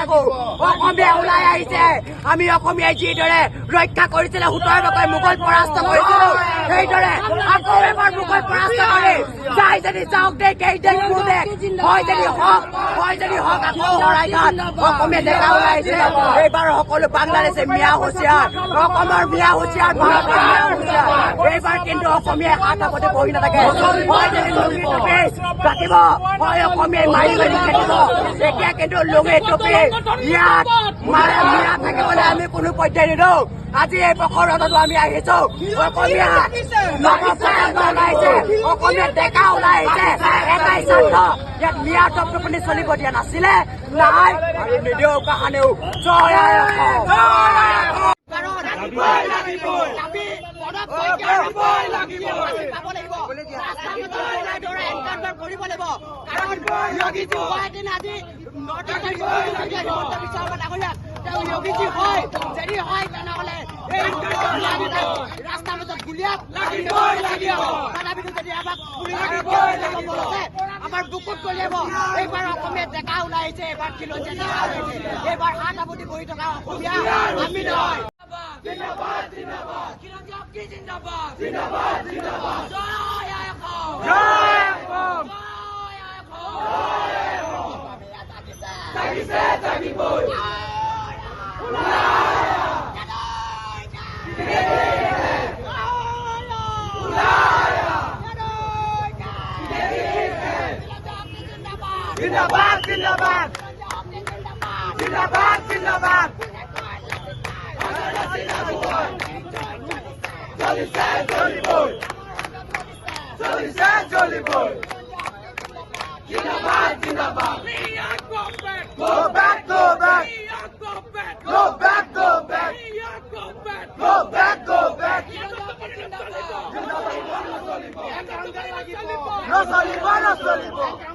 থাকো অসমীয়া ওলাই আহিছে আমি অসমীয়াই যিদৰে ৰক্ষা কৰিছিলে 17 বছৰ মোগল পৰাস্ত কৰিছিল সেইদৰে আকৌ এবাৰ মোগল পৰাস্ত কৰি যাই যদি যাওক দে কেইদিন পুদে হয় যদি হক আকৌ হৰাইঘাট অসমীয়া ডেকা ওলাইছে এইবাৰ সকলো বাংলাদেশে মিয়া হুঁচিয়াৰ অসমৰ মিয়া হুঁচিয়াৰ ভাৰতৰ মিয়া হুঁচিয়াৰ এইবাৰ কিন্তু অসমীয়াই হাত আপতে বহি নাথাকে হয় যদি লুঙি টুপি কাটিব হয় অসমীয়াই মাৰি মাৰি খেদিব এতিয়া কিন্তু লুঙি টুপি ইয়াত মানে মিয়া থাকিবলৈ আমি কোনো পৰ্যায় নিদিওঁ আজি এই প্ৰখৰতো আমি আহিছো অসমীয়া ওলাইছে অসমীয়া ডেকা ওলাই আহিছে এটাই স্বাৰ্থ ইয়াত মিয়া টপটপনি চলিব দিয়া নাছিলে নাই আৰু নিদিও কাহানিও জয় যোগীজী হয় যদি হয় তেনেহলে ৰাস্তাৰ মাজত গুলিয়াত তথাপিতো যদি আমাৰ বুকুত গলিয়াব এইবাৰ অসমীয়া ডেকা ওলাই আহিছে এইবাৰ খিলঞ্জীয়া এইবাৰ হাত আপতি বহি থকা অসমীয়া আমি নহয় জিন্দাবাদ জিন্দাবাদ জিন্দাবাদ জিন্দাবাদ চলিছে চলিবই চলিছে চলিবই জিন্দাবাদ জিন্দাবাদ go back go back go back go back go back go back no চলিব